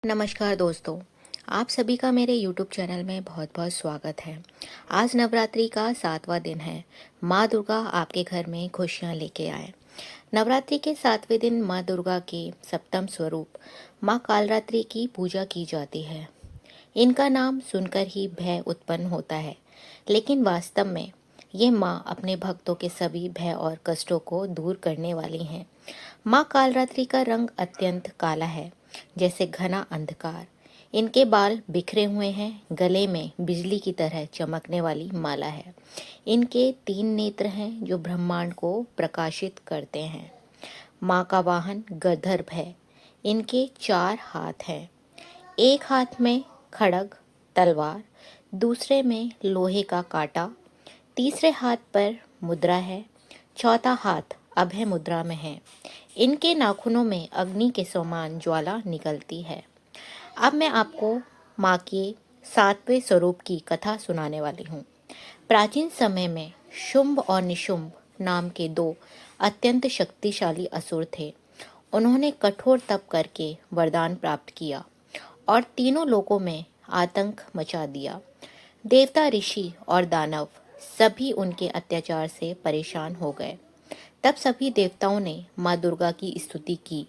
नमस्कार दोस्तों, आप सभी का मेरे YouTube चैनल में बहुत बहुत स्वागत है। आज नवरात्रि का 7वां दिन है। माँ दुर्गा आपके घर में खुशियाँ लेके आए। नवरात्रि के 7वें दिन माँ दुर्गा के सप्तम स्वरूप माँ कालरात्रि की पूजा की जाती है। इनका नाम सुनकर ही भय उत्पन्न होता है, लेकिन वास्तव में ये माँ अपने भक्तों के सभी भय और कष्टों को दूर करने वाली हैं। माँ कालरात्रि का रंग अत्यंत काला है, जैसे घना अंधकार। इनके बाल बिखरे हुए हैं, गले में बिजली की तरह चमकने वाली माला है। इनके 3 नेत्र हैं जो ब्रह्मांड को प्रकाशित करते हैं। माँ का वाहन गदर्भ है। इनके 4 हाथ हैं। एक हाथ में खड्ग तलवार, दूसरे में लोहे का कांटा, तीसरे हाथ पर मुद्रा है, चौथा हाथ अभय मुद्रा में है। इनके नाखूनों में अग्नि के समान ज्वाला निकलती है। अब मैं आपको माँ के 7वें स्वरूप की कथा सुनाने वाली हूँ। प्राचीन समय में शुंभ और निशुंभ नाम के 2 अत्यंत शक्तिशाली असुर थे। उन्होंने कठोर तप करके वरदान प्राप्त किया और तीनों लोकों में आतंक मचा दिया। देवता, ऋषि और दानव सभी उनके अत्याचार से परेशान हो गए। तब सभी देवताओं ने माँ दुर्गा की स्तुति की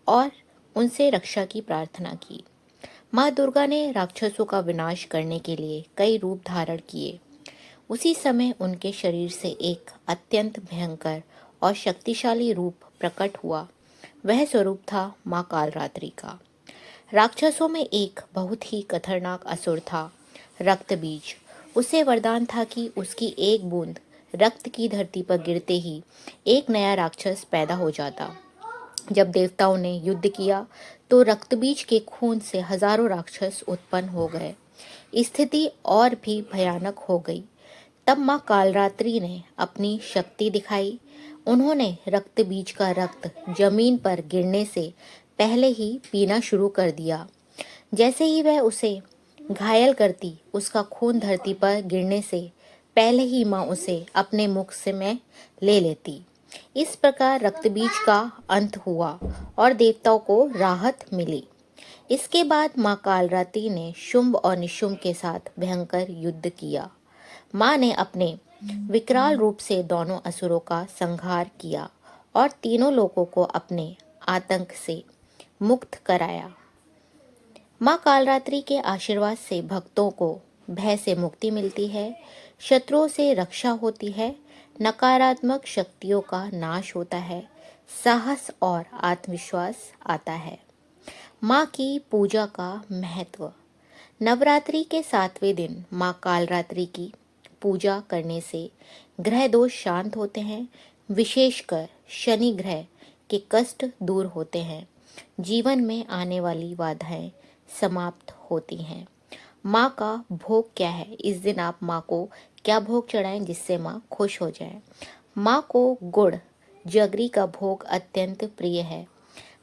और उनसे रक्षा की प्रार्थना की। माँ दुर्गा ने राक्षसों का विनाश करने के लिए कई रूप धारण किए। उसी समय उनके शरीर से एक अत्यंत भयंकर और शक्तिशाली रूप प्रकट हुआ। वह स्वरूप था माँ कालरात्रि का। राक्षसों में एक बहुत ही खतरनाक असुर था, रक्तबीज। उसे वरदान था कि उसकी एक बूंद रक्त की धरती पर गिरते ही एक नया राक्षस पैदा हो जाता। जब देवताओं ने युद्ध किया तो रक्तबीज के खून से हजारों राक्षस उत्पन्न हो गए। स्थिति और भी भयानक हो गई। तब माँ कालरात्रि ने अपनी शक्ति दिखाई। उन्होंने रक्तबीज का रक्त जमीन पर गिरने से पहले ही पीना शुरू कर दिया। जैसे ही वह उसे घायल करती, उसका खून धरती पर गिरने से पहले ही माँ उसे अपने मुख से में ले लेती। इस प्रकार रक्तबीज का अंत हुआ और देवताओं को राहत मिली। इसके बाद माँ कालरात्रि ने शुंभ और निशुंभ के साथ भयंकर युद्ध किया। माँ ने अपने विकराल रूप से दोनों असुरों का संहार किया और तीनों लोगों को अपने आतंक से मुक्त कराया। माँ कालरात्रि के आशीर्वाद से भक्तों को भय से मुक्ति मिलती है, शत्रुओं से रक्षा होती है, नकारात्मक शक्तियों का नाश होता है, साहस और आत्मविश्वास आता है। माँ की पूजा का महत्व। नवरात्रि के 7वें दिन माँ कालरात्रि की पूजा करने से ग्रह दोष शांत होते हैं। विशेषकर शनि ग्रह के कष्ट दूर होते हैं। जीवन में आने वाली बाधाएं समाप्त होती हैं। माँ का भोग क्या है? इस दिन आप माँ को क्या भोग चढ़ाएं जिससे माँ खुश हो जाए? माँ को गुड़ जगरी का भोग अत्यंत प्रिय है।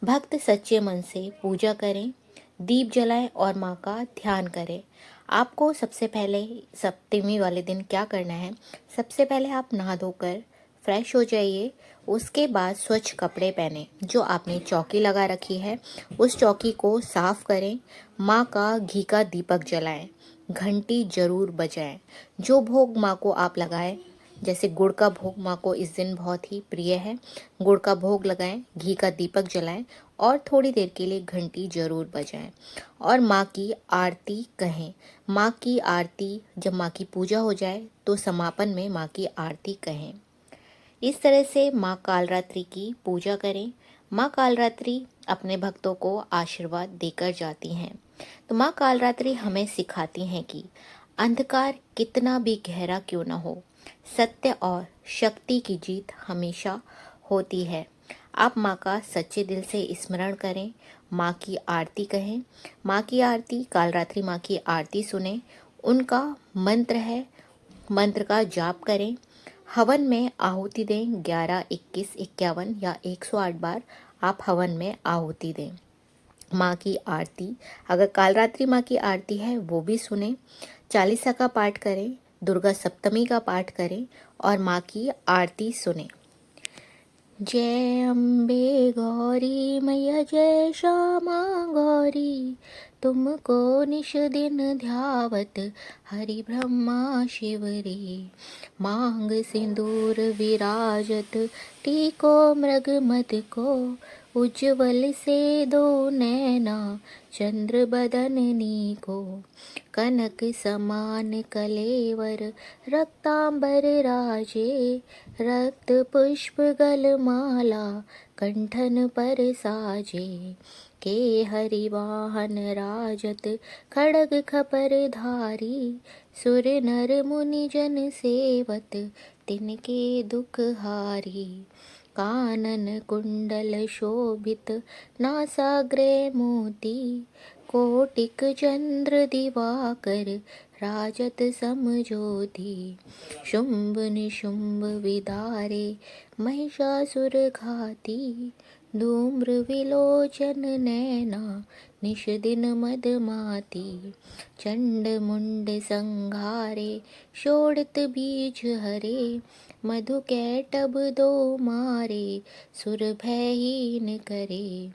भक्त सच्चे मन से पूजा करें, दीप जलाएं और माँ का ध्यान करें। आपको सबसे पहले सप्तमी वाले दिन क्या करना है? सबसे पहले आप नहा धोकर फ्रेश हो जाइए। उसके बाद स्वच्छ कपड़े पहने। जो आपने चौकी लगा रखी है उस चौकी को साफ करें। माँ का घी का दीपक जलाएं, घंटी जरूर बजाएं। जो भोग माँ को आप लगाएं, जैसे गुड़ का भोग माँ को इस दिन बहुत ही प्रिय है, गुड़ का भोग लगाएं, घी का दीपक जलाएं और थोड़ी देर के लिए घंटी जरूर बजाएं और माँ की आरती कहें। माँ की आरती, जब माँ की पूजा हो जाए तो समापन में माँ की आरती कहें। इस तरह से माँ कालरात्रि की पूजा करें। माँ कालरात्रि अपने भक्तों को आशीर्वाद देकर जाती हैं। तो माँ कालरात्रि हमें सिखाती हैं कि अंधकार कितना भी गहरा क्यों न हो, सत्य और शक्ति की जीत हमेशा होती है। आप माँ का सच्चे दिल से स्मरण करें, माँ की आरती कहें, माँ की आरती, कालरात्रि माँ की आरती सुने, उनका मंत्र है, मंत्र का जाप करें, हवन में आहुति दें। 11, 21, 51 या 108 बार आप हवन में आहुति दें। माँ की आरती, अगर कालरात्रि माँ की आरती है वो भी सुने। चालीसा का पाठ करें, दुर्गा सप्तमी का पाठ करें और माँ की आरती सुने। जय अम्बे गौरी मैया जय श्यामा गौरी, तुमको निश दिन ध्यावत हरि ब्रह्मा शिव रे। मांग सिंदूर विराजत टीको मृग मद को, उज्ज्वल से दो नैना चंद्र बदननी को। कनक समान कलेवर रक्तांबर राजे, रक्त पुष्प गलमाला कंठन पर साजे। के हरिवाहन राजत खड़ग खपर धारी, सुर नर मुनि जन सेवत तिनके दुख हारी। कानन कुंडल शोभित नासाग्रे मोती, कोटिक चंद्र दिवाकर राजत समज्योति। शुंभ निशुंभ विदारे महिषासुर घाती, धूम्र विलोचन नैना निश दिन मदमाती। चंड मुंड संघारे शोणित बीज हरे, मधु कैटभ दो मारे सुर भयहीन करे।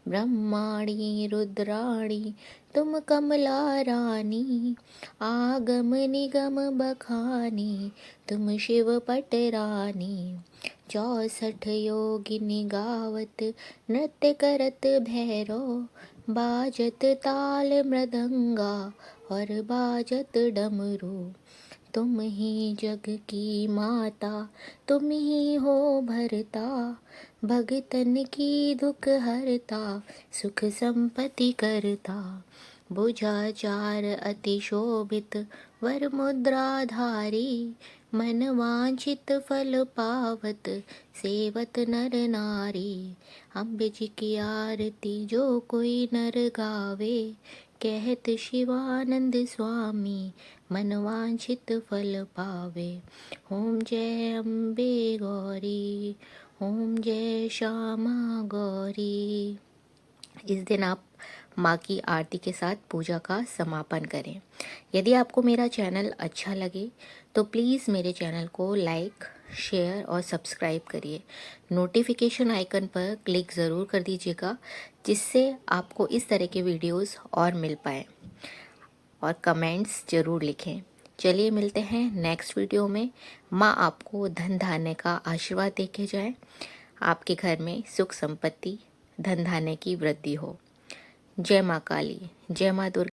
ब्रह्माणी रुद्राणी तुम कमला रानी, आगम निगम बखानी तुम शिव पटरानी। 64 योगिनी गावत नृत्य करत भैरव, बाजत ताल मृदंगा और बाजत डमरू। तुम ही जग की माता तुम ही हो भरता, भगतन की दुख हरता सुख संपत्ति करता। भुजाचार अति शोभित वर मुद्राधारी, मन वांछित फल पावत सेवत नर नारी। अम्बे जी की आरती जो कोई नर गावे, कहत शिवानंद स्वामी मन वांछित फल पावे। ओम जय अम्बे गौरी, ओम जय श्यामा गौरी। इस दिन आप माँ की आरती के साथ पूजा का समापन करें। यदि आपको मेरा चैनल अच्छा लगे तो प्लीज़ मेरे चैनल को लाइक, शेयर और सब्सक्राइब करिए। नोटिफिकेशन आइकन पर क्लिक ज़रूर कर दीजिएगा, जिससे आपको इस तरह के वीडियोस और मिल पाए। और कमेंट्स ज़रूर लिखें। चलिए मिलते हैं नेक्स्ट वीडियो में। माँ आपको धन धान्य का आशीर्वाद देके जाए, आपके घर में सुख संपत्ति धन धान्य की वृद्धि हो। जय माँ काली, जय माँ दुर्गा।